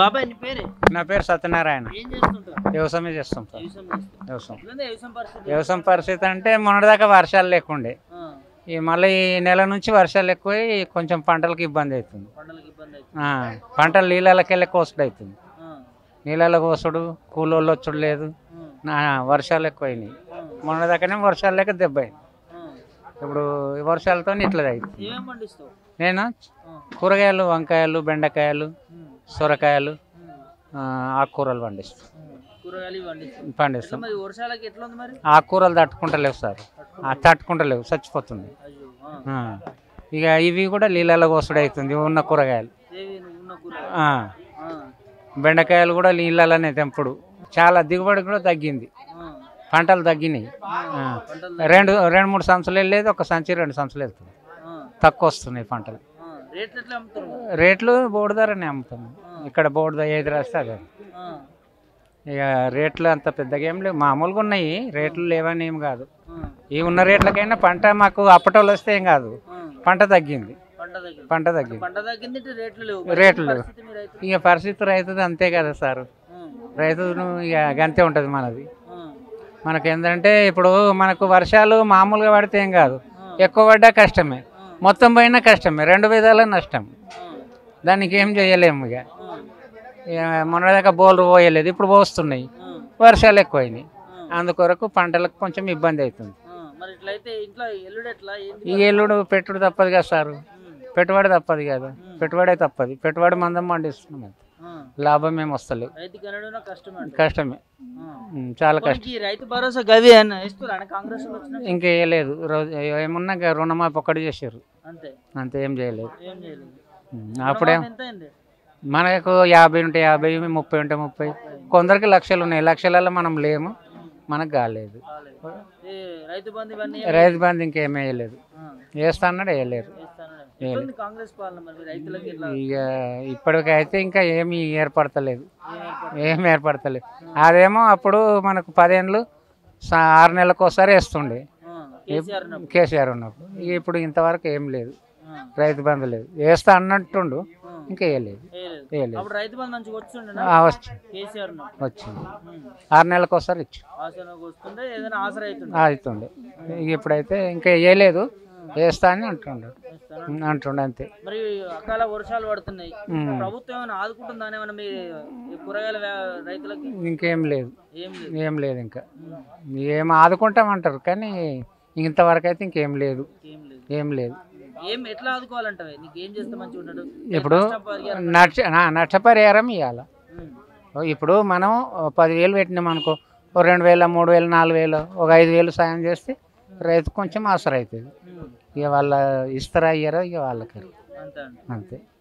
బాబాయ్ నీ పేరే? నా పేరు సత్యనారాయణ. ఏం చేస్తుంటావు? వ్యవసాయం చేస్తాం సార్. వ్యవసాయం చేస్తావు. వ్యవసాయం ఎట్లుంది వ్యవసాయం పరిస్థితి? వ్యవసాయం పరిస్థితి అంటే మొన్నటిదాకా వర్షాలు లేకుండే. ఆ, ఈ మళ్ళీ ఈ నెల నుంచి వర్షాలు ఎక్కువై కొంచెం పంటలకు ఇబ్బంది అవుతుంది. పంటలకు ఇబ్బంది అవుతుంది. పంటలు నీళ్ళకెళ్ళి కోసుడు అవుతుంది. ఆ, నీళ్ళ కోసుడు కూలోళ్ళు వచ్చుడు లేదు. ఆ, వర్షాలు ఎక్కువైనాయి. మొన్నదాకానే వర్షాలు లేక దెబ్బ అయింది. ఆ. ఇప్పుడు ఈ వర్షాలతో ఇట్లా అవుతుంది. ఏమేం పండిస్తావు? నేను ఆ, కూరగాయలు, వంకాయలు, బెండకాయలు, ఉమ్, సొరకాయలు, ఉమ్, ఆకుకూరలు పండిస్తాం. ఉమ్. కూరగాయలు ఇవి పండిస్తావు. ఎట్లా పండిస్తాం. మరి వర్షాలకి ఎట్లా ఉంది మరి? ఆకుకూరలు తట్టుకుంటలేవు సార్. తట్టుకుంటలేవు, చచ్చిపోతుంది. అయ్యో, ఆ. ఇక ఇవి కూడా నీళ్ళలో కోసుడు అవుతుంది ఉన్న కూరగాయలు. ఏవి నువ్వు ఉన్న కూర? ఆ. బెండకాయలు కూడా నీళ్ళలోనే తెంపుడు. చాలా దిగుబడి కూడా తగ్గింది. పంటలు తగ్గినాయి. రెండు రెండు మూడు సంచులు వెళ్ళేది ఒక సంచి 2 సంచులు వెళ్తుంది. తక్కువ వస్తున్నాయి పంటలు. రేట్లు ఎట్లా అమ్ముతారు? రేట్లు బోర్డు ధరనే అమ్ముతాం. ఇక్కడ బోర్డు ధర ఏది రాస్తే అదే. ఇక రేట్లు అంత పెద్దగా ఏం లేవు, మామూలుగా ఉన్నాయి. రేట్లు లేవని ఏం కాదు. ఈ ఉన్న రేట్లకైనా పంట మాకు అప్పటోళ్ళు వస్తే ఏం కాదు. పంట తగ్గింది. పంట తగ్గింది. పంట తగ్గింది, రేట్లు లేవు. రేట్లు లేవు. పరిస్థితి మీ రైతు? ఇక పరిస్థితి రైతుది అంతే కదా సార్. రైతును ఇక గంతే ఉంటుంది మనది. మనకి ఏంటంటే ఇప్పుడు మనకు వర్షాలు మామూలుగా పడితే ఏం కాదు, ఎక్కువ పడ్డా కష్టమే, మొత్తం పోయినా కష్టమే, 2 విధాల నష్టం. దానికి ఏం చేయలేము. ఇక మొన్నదాకా బోర్లు పోయలేదు, ఇప్పుడు పోస్తున్నాయి. వర్షాలు ఎక్కువైనాయి, అందుకొరకు పంటలకు కొంచెం ఇబ్బంది అవుతుంది. మరి ఇట్లయితే ఇంట్లో ఎల్లుడు ఎట్లా? ఈ ఎల్లుడు పెట్టుడు తప్పదు కదా సార్. పెట్టుబడి తప్పదు కదా, పెట్టుబడే తప్పదు. పెట్టుబడి మందం పండిస్తున్నాం, లాభం ఏం వస్తలేదు. రైతుకి అనడం కష్టమే. కష్టమే, చాలా కష్టం. ఈ రైతు భరోసా గవి ఇస్తున్నారు కాంగ్రెస్ వాళ్ళు వచ్చినా? ఇంకా వేయలేదు. ఏమున్నా రుణమాఫీ ఒక్కటి చేసారు, అంతే. అంతే, ఏం చేయలేదు. ఏం చేయలేదు. అప్పుడే ఎంత అయింది? మనకు 50 ఉంటే 50, 30 ఉంటే 30, కొందరికి లక్షలు ఉన్నాయి. లక్షలలో మనం లేము, మనకు కాలేదు. ఈ రైతు బంధు ఇవన్నీ రైతు బంధు ఇంకేం వేయలేదు. వేస్తా అన్నాడు, వేయలేరు. ఎట్లుంది కాంగ్రెస్ పాలన మరి రైతులకి? ఎట్లా? ఇక ఇప్పటికైతే ఇంకా ఏమి ఏర్పడతలేదు, ఏమి ఏర్పడతలేదు. అదేమో అప్పుడు మనకు 10 ఏళ్ళు 6 నెలలకు ఒకసారి వేస్తుండే కేసీఆర్ ఉన్నప్పుడు. ఇక ఇప్పుడు ఇంతవరకు ఏం లేదు, రైతు బంధు లేదు. వేస్తా అన్నట్టుండు, ఇంకా వేయలేదు. అప్పుడు రైతు బంధు మంచిగా వస్తుండే వచ్చింది. 6 నెలలకు ఒకసారి ఇచ్చి వస్తుండే, ఏదైనా ఆసరా అవుతుండే. ఇక ఇప్పుడైతే ఇంకా వేయలేదు, వేస్తా అని అంటుండే అంతే. మరి అకాల వర్షాలు పడుతున్నాయి, ప్రభుత్వం ఏమైనా ఆదుకుంటుందా? ఏమైనా మీ కూరగాయల రైతులకి? ఇంకేం లేదు, ఏం లేదు. ఇంకా ఏం ఆదుకుంటామంటారు కానీ ఇంతవరకు అయితే ఇంకేం లేదు, ఏం లేదు. ఎట్లా ఆదుకోవాలంటే నీకు ఏం చేస్తే మంచిగా ఉంటాడు? ఇప్పుడు నష్టపరిహారం ఇవ్వాలి. ఇప్పుడు మనం 10,000 పెట్టినాం అనుకో, 2,000, 3,000, 4,000, ఒక 5,000 సాయం చేస్తే రైతు కొంచెం ఆసరా అవుతుంది. ఇక వాళ్ళ ఇస్తారా అయ్యారా ఇక వాళ్ళకి అంతే.